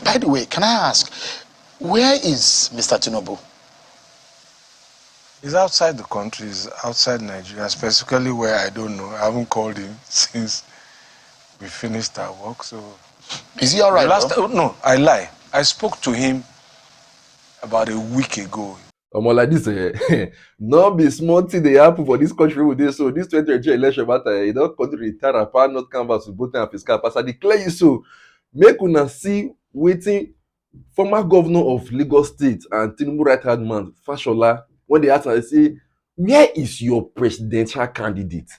By the way, can I ask, where is Mr. Tinubu? He's outside the country, he's outside Nigeria, specifically where I don't know. I haven't called him since we finished our work, so... Is he all right, No, I lie. I spoke to him about a week ago. Like this, not be small thing they happen for this country with this. So this 2023 election matter, you don't continue to retire apart, not canvas with both and fiscal pass. I declare you so. Make una see waiting former governor of Lagos State and tinubu right-hand man, Fashola, when they ask her, they say, where is your presidential candidate?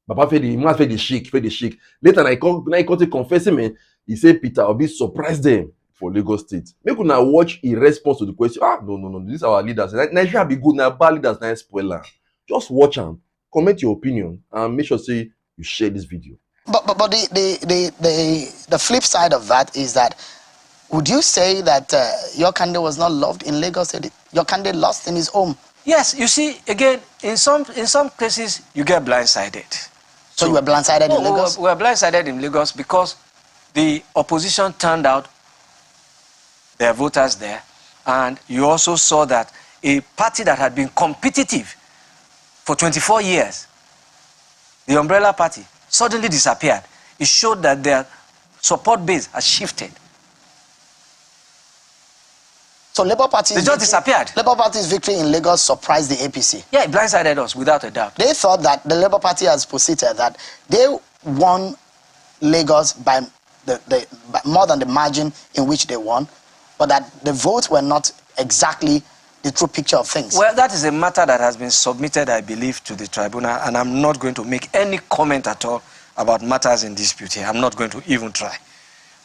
Papa fed the shake. Later, I come to confess him, he said Peter Obi surprised them for Lagos State. Make una watch a response to the question. No. These are our leaders. Nigeria be good now, bad leaders now spoiler. Just watch them, comment your opinion, and make sure say you share this video. But the flip side of that is that, would you say that your candidate was not loved in Lagos? Your candidate lost in his home? Yes, you see, again, in some cases, you get blindsided. So you were blindsided in Lagos? We were blindsided in Lagos because the opposition turned out their voters there, and you also saw that a party that had been competitive for 24 years, the Umbrella Party, suddenly disappeared. It showed that their support base has shifted. So Labour Party's they just disappeared. Labour Party's victory in Lagos surprised the APC. Yeah, it blindsided us without a doubt. They thought that the Labour Party has posited that they won Lagos by more than the margin in which they won, but that the votes were not exactly the true picture of things. Well, that is a matter that has been submitted, I believe, to the tribunal, and I'm not going to make any comment at all about matters in dispute here. I'm not going to even try.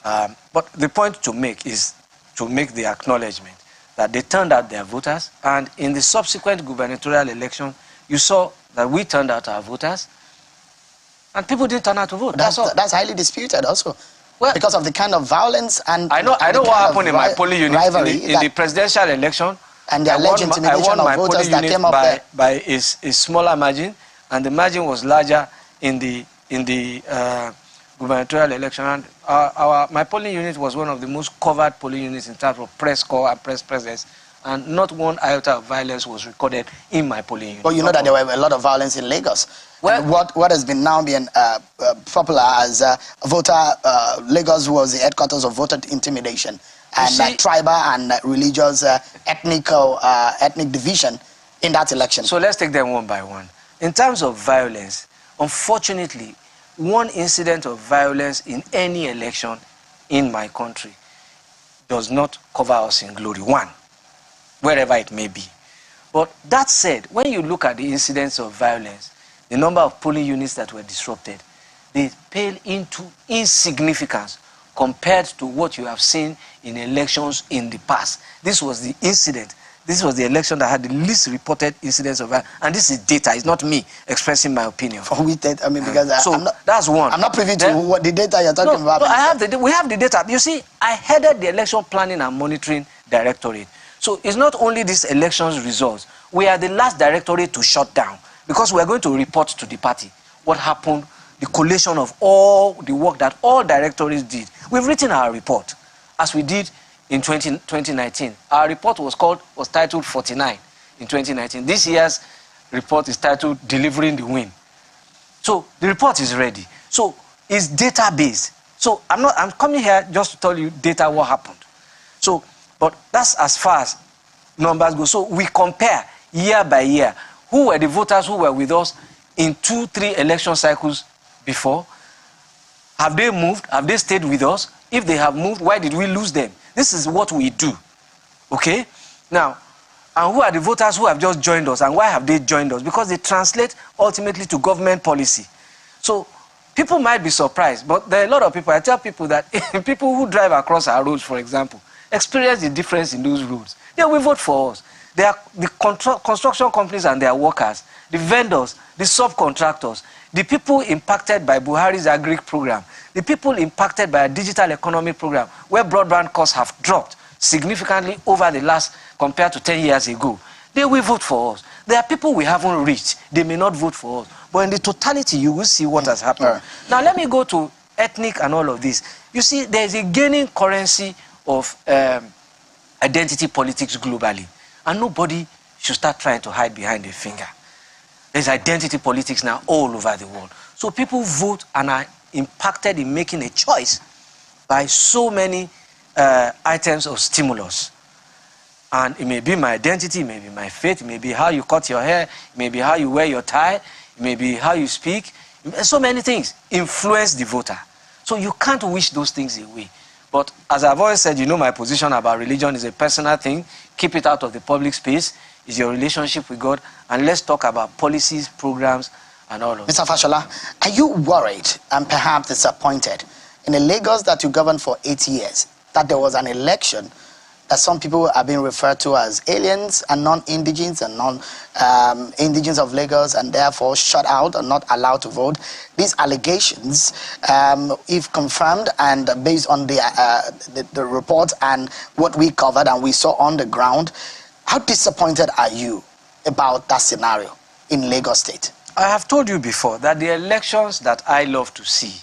But the point to make is to make the acknowledgement that they turned out their voters, and in the subsequent gubernatorial election, you saw that we turned out our voters, and people didn't turn out to vote. That's all. That's highly disputed also. Well, because of the kind of violence and I know what happened in my polling unit in the presidential election, and the alleged intimidation of voters that came up by a smaller margin, and the margin was larger in the gubernatorial election. And my polling unit was one of the most covered polling units in terms of press corps and press presence, and not one iota of violence was recorded in my polling unit. But you know that there were a lot of violence in Lagos. Well, what has been now being popular as voter Lagos was the headquarters of voter intimidation and tribal and religious ethnic division in that election. So let's take them one by one. In terms of violence, unfortunately, one incident of violence in any election in my country does not cover us in glory. One, wherever it may be. But that said, when you look at the incidents of violence, the number of polling units that were disrupted, they pale into insignificance compared to what you have seen in elections in the past. This was the incident. This was the election that had the least reported incidents of violence. And this is data. It's not me expressing my opinion. Because that's one. I'm not privy to what the data you're talking about. No, we have the data. You see, I headed the Election Planning and Monitoring Directorate. So it's not only this election's results. We are the last directorate to shut down because we are going to report to the party what happened, the collation of all the work that all directorates did. We've written our report, as we did in 2019. Our report was titled 49 in 2019. This year's report is titled Delivering the Win. So the report is ready. So it's data-based. So I'm coming here just to tell you data what happened. So, but that's as far as numbers go. So we compare year by year. Who were the voters who were with us in 2-3 election cycles before? Have they moved? Have they stayed with us? If they have moved, why did we lose them? This is what we do. Okay? Now, and who are the voters who have just joined us, and why have they joined us? Because they translate ultimately to government policy. So people might be surprised, but there are a lot of people. I tell people that people who drive across our roads, for example, experience the difference in those roads. They will vote for us. They are the construction companies and their workers, the vendors, the subcontractors, the people impacted by Buhari's agri program, the people impacted by a digital economy program, where broadband costs have dropped significantly over the last, compared to 10 years ago. They will vote for us. There are people we haven't reached. They may not vote for us. But in the totality, you will see what has happened. Now, let me go to ethnic and all of this. You see, there is a gaining currency of identity politics globally. And nobody should start trying to hide behind a finger. There's identity politics now all over the world. So people vote and are impacted in making a choice by so many items of stimulus. And it may be my identity, it may be my faith, it may be how you cut your hair, it may be how you wear your tie, it may be how you speak. So many things influence the voter. So you can't wish those things away. But as I've always said, you know my position about religion is a personal thing. Keep it out of the public space. It's your relationship with God. And let's talk about policies, programs, and all of that. Mr. Fashola, are you worried and perhaps disappointed in a Lagos that you governed for 8 years, that there was an election that some people are being referred to as aliens and non-indigens and non-indigens of Lagos and therefore shut out and not allowed to vote? These allegations, if confirmed and based on the report and what we covered and we saw on the ground, how disappointed are you about that scenario in Lagos State? I have told you before that the elections that I love to see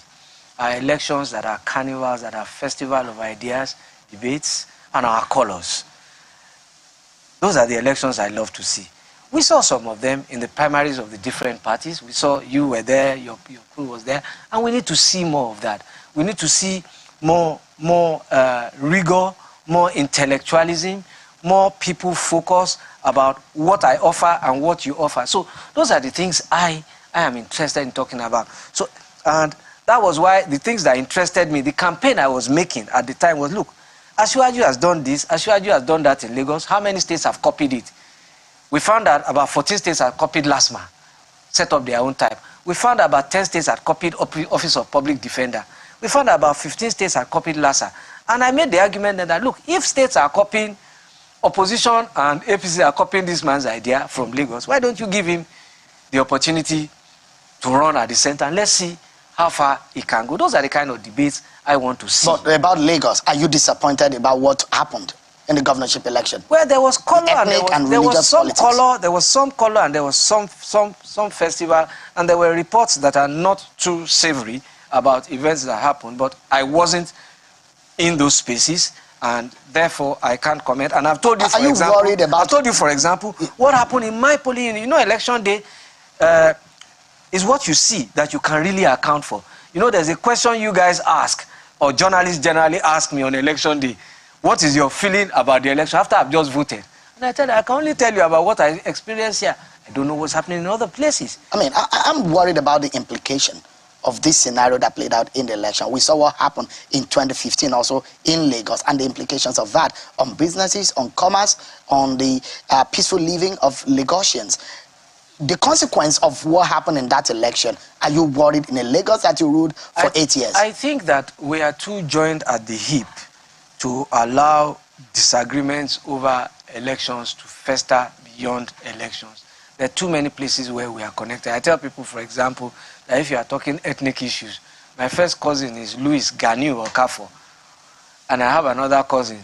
are elections that are carnivals, that are festival of ideas, debates, and our colors. Those are the elections I love to see. We saw some of them in the primaries of the different parties. We saw you were there, your crew was there, and we need to see more of that. We need to see more rigor, more intellectualism, more people focus about what I offer and what you offer. So those are the things I am interested in talking about. So, and that was why the things that interested me, the campaign I was making at the time was, look, Asiwaju has done this, Asiwaju has done that in Lagos. How many states have copied it? We found that about 14 states have copied LASMA, set up their own type. We found about 10 states had copied Office of Public Defender. We found about 15 states had copied LASA. And I made the argument that, look, if states are copying, opposition and APC are copying this man's idea from Lagos, why don't you give him the opportunity to run at the center and let's see how far he can go? Those are the kind of debates I want to see. But about Lagos, are you disappointed about what happened in the governorship election? Well, there was color and there was some politics. color, there was some color, and there was some festival, and there were reports that are not too savory about events that happened, but I wasn't in those spaces, and therefore I can't comment. And I've told you, for example, worried about... I've told you, for example, what happened in my polling unit. You know, election day is what you see that you can really account for. You know, there's a question you guys ask, or journalists generally ask me on election day. What is your feeling about the election after I've just voted? And I tell you, I can only tell you about what I experienced here. I don't know what's happening in other places. I mean, I'm worried about the implication of this scenario that played out in the election. We saw what happened in 2015 also in Lagos and the implications of that on businesses, on commerce, on the peaceful living of Lagosians. The consequence of what happened in that election, are you worried in a Lagos that you ruled for 8 years? I think that we are too joined at the hip to allow disagreements over elections to fester beyond elections. There are too many places where we are connected. I tell people, for example, that if you are talking ethnic issues, my first cousin is Louis Ganiu Okafo, and I have another cousin,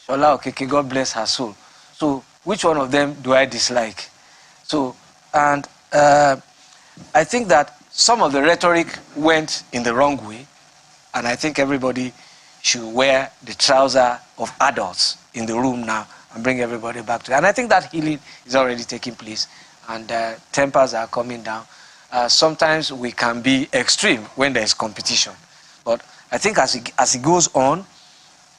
Shola Okeke, God bless her soul. So which one of them do I dislike? So, and I think that some of the rhetoric went in the wrong way, and I think everybody should wear the trouser of adults in the room now and bring everybody back to it. And I think that healing is already taking place, and tempers are coming down. Sometimes we can be extreme when there is competition, but I think as it goes on,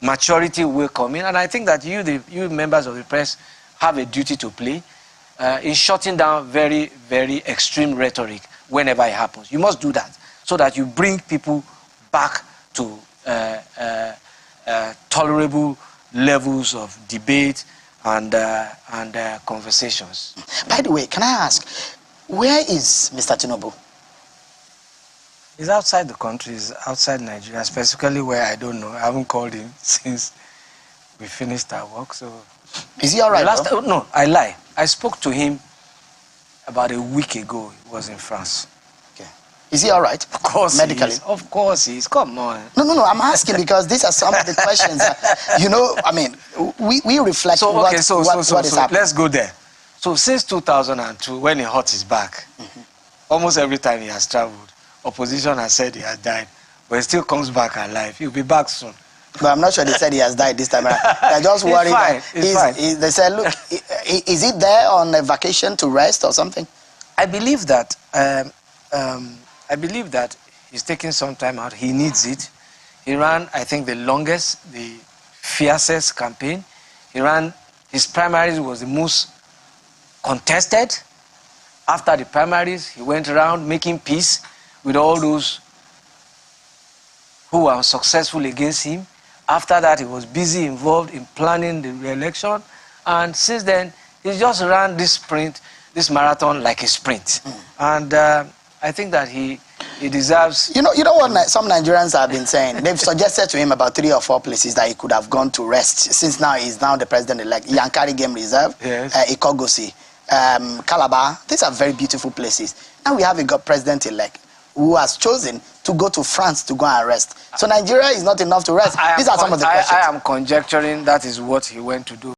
maturity will come in, and I think that you members of the press have a duty to play in shutting down very, very extreme rhetoric whenever it happens. You must do that so that you bring people back to tolerable levels of debate and conversations. By the way, can I ask, where is Mr. Tinubu? He's outside the country, he's outside Nigeria, specifically where I don't know. I haven't called him since we finished our work. So, is he all right? No, I lie. I spoke to him about a week ago. He was in France. Okay. Is he all right? Of course medically. He is. Of course he is. Come on. No. I'm asking because these are some of the questions that, you know, I mean, we reflect on what is happening. Let's go there. So since 2002, when he hurt his back, almost every time he has traveled, opposition has said he has died, but he still comes back alive. He'll be back soon. But I'm not sure they said he has died this time around. They're just worried. He's fine. They said, look, is he there on a vacation to rest or something? I believe that. I believe that he's taking some time out. He needs it. He ran, I think, the longest, the fiercest campaign. His primaries was the most contested. After the primaries, he went around making peace with all those who were successful against him. After that, he was busy involved in planning the re-election. And since then, he just ran this marathon like a sprint. And I think that he deserves... You know what some Nigerians have been saying? They've suggested to him about 3 or 4 places that he could have gone to rest, since now he's now the president-elect. Yankari Game Reserve, yes. Ikogosi, Calabar. These are very beautiful places. Now we have a president-elect who has chosen to go to France to go and rest. So Nigeria is not enough to rest. These are some of the questions. I am conjecturing that is what he went to do.